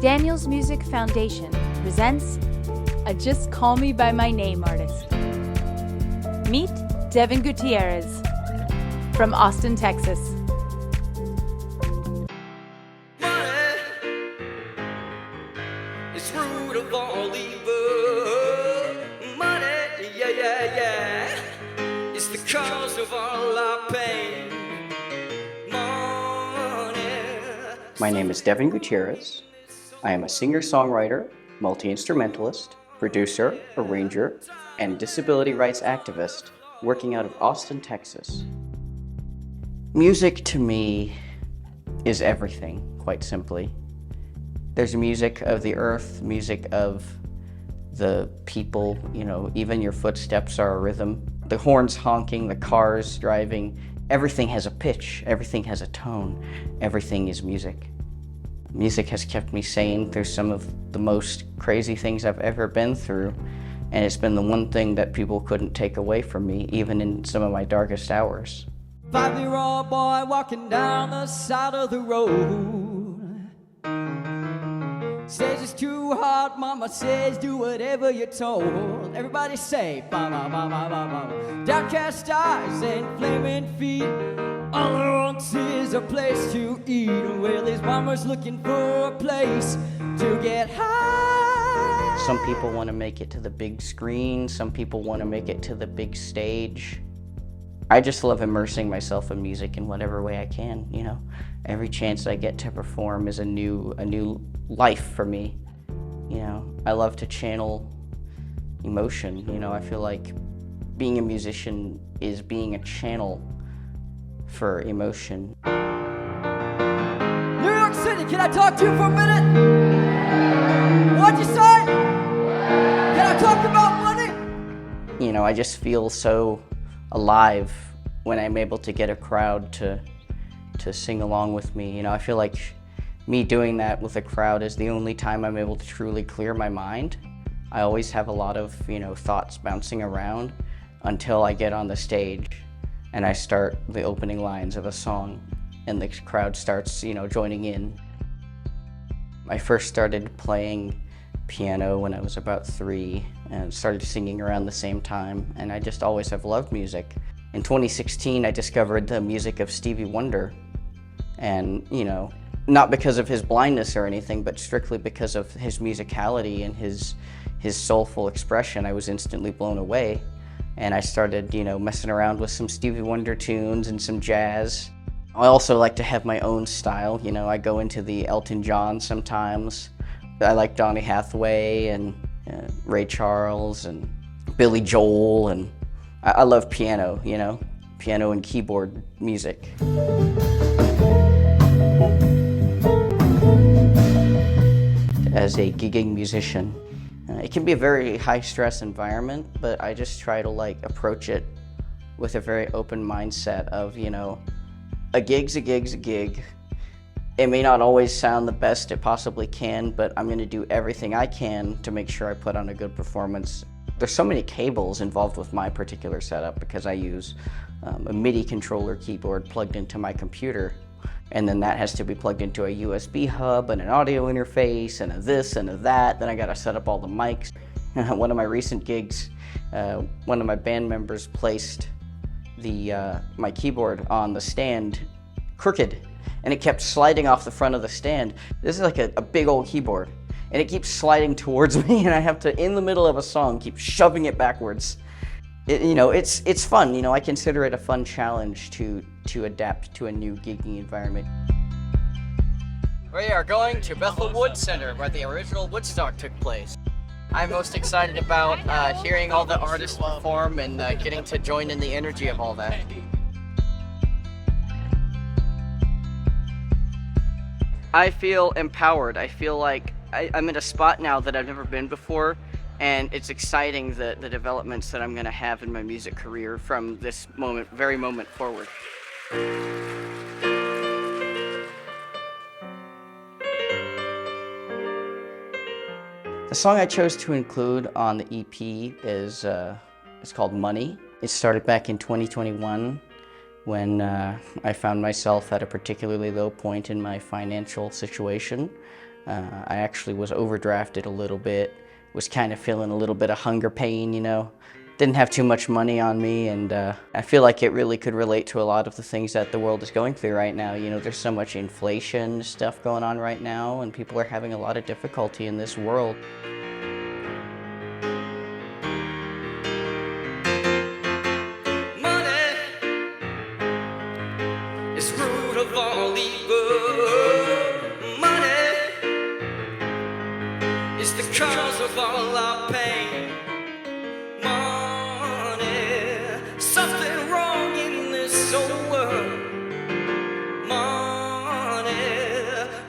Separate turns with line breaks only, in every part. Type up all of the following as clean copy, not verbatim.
Daniel's Music Foundation presents a Just Call Me By My Name artist. Meet Devin Gutierrez from Austin, Texas.
It's root of all evil. Money, yeah. It's the cause of all our pain. Money.
My name is Devin Gutierrez. I am a singer-songwriter, multi-instrumentalist, producer, arranger, and disability rights activist working out of Austin, Texas. Music to me is everything, quite simply. There's music of the earth, music of the people, even your footsteps are a rhythm. The horns honking, the cars driving, everything has a pitch, everything has a tone, everything is music. Music has kept me sane through some of the most crazy things I've ever been through, and it's been the one thing that people couldn't take away from me, even in some of my darkest hours.
5-year-old boy walking down the side of the road. Says it's too hard, mama says do whatever you're told. Everybody say, ba ba ba ba ba ba. Downcast eyes and flaming feet. All I want is a place to eat. Well, his mama's looking for a place to get high.
Some people want to make it to the big screen. Some people want to make it to the big stage. I just love immersing myself in music in whatever way I can, Every chance I get to perform is a new life for me. I love to channel emotion. I feel like being a musician is being a channel for emotion.
New York City, can I talk to you for a minute? What'd you say? Can I talk about money?
I just feel so alive when I'm able to get a crowd to sing along with me. I feel like me doing that with a crowd is the only time I'm able to truly clear my mind. I always have a lot of, thoughts bouncing around until I get on the stage and I start the opening lines of a song and the crowd starts, joining in. I first started playing piano when I was about 3 and started singing around the same time, and I just always have loved music. In 2016, I discovered the music of Stevie Wonder, and not because of his blindness or anything, but strictly because of his musicality and his soulful expression. I was instantly blown away, and I started messing around with some Stevie Wonder tunes and some jazz. I also like to have my own style. I go into the Elton John sometimes. I like Donny Hathaway and Ray Charles and Billy Joel, and I love piano, piano and keyboard music. As a gigging musician, it can be a very high-stress environment, but I just try to approach it with a very open mindset of, a gig's a gig's a gig. It may not always sound the best it possibly can, but I'm going to do everything I can to make sure I put on a good performance. There's so many cables involved with my particular setup because I use a MIDI controller keyboard plugged into my computer, and then that has to be plugged into a USB hub and an audio interface and a this and a that. Then I got to set up all the mics. One of my recent gigs, one of my band members placed my keyboard on the stand crooked, and it kept sliding off the front of the stand. This is like a big old keyboard, and it keeps sliding towards me, and I have to, in the middle of a song, keep shoving it backwards. It's fun. I consider it a fun challenge to adapt to a new gigging environment.
We are going to Bethel Wood Center, where the original Woodstock took place. I'm most excited about hearing all the artists perform and getting to join in the energy of all that.
I feel empowered. I feel like I'm in a spot now that I've never been before, and it's exciting the developments that I'm going to have in my music career from this very moment forward. The song I chose to include on the EP is it's called Money. It started back in 2021 when I found myself at a particularly low point in my financial situation. I actually was overdrafted a little bit, was kind of feeling a little bit of hunger pain, you know. Didn't have too much money on me, and I feel like it really could relate to a lot of the things that the world is going through right now. You know, there's so much inflation stuff going on right now, and people are having a lot of difficulty in this world.
Money is root of all evil. Money is the cause of all our pain. Something wrong in this old world. Money,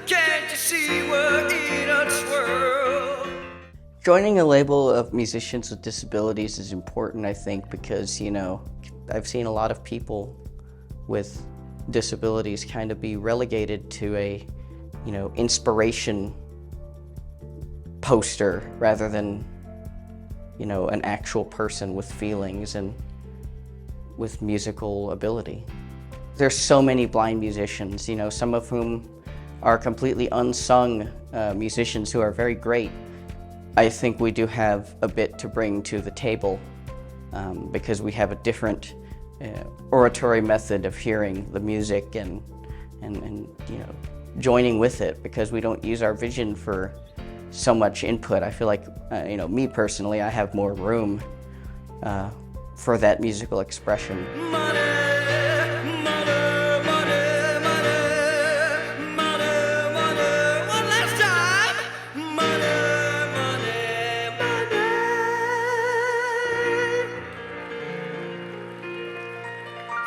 can't you see we're in a twirl?
Joining a label of musicians with disabilities is important, I think, because, you know, I've seen a lot of people with disabilities kind of be relegated to a, you know, inspiration poster rather than, you know, an actual person with feelings and with musical ability. There's so many blind musicians, you know, some of whom are completely unsung musicians who are very great. I think we do have a bit to bring to the table because we have a different oratory method of hearing the music and you know, joining with it, because we don't use our vision for so much input. I feel like, you know, me personally, I have more room for that musical expression.
Money, money, money, money, money, money, one last time. Money, money, money.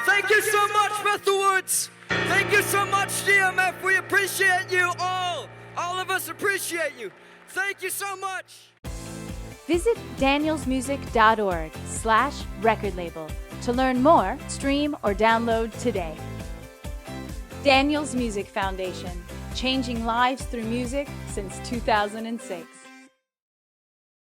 Thank you so much, Bethel Woods. Thank you so much, DMF. We appreciate you all. All of us appreciate you. Thank you so much.
Visit danielsmusic.org/record label to learn more, stream, or download today. Daniels Music Foundation, changing lives through music since 2006.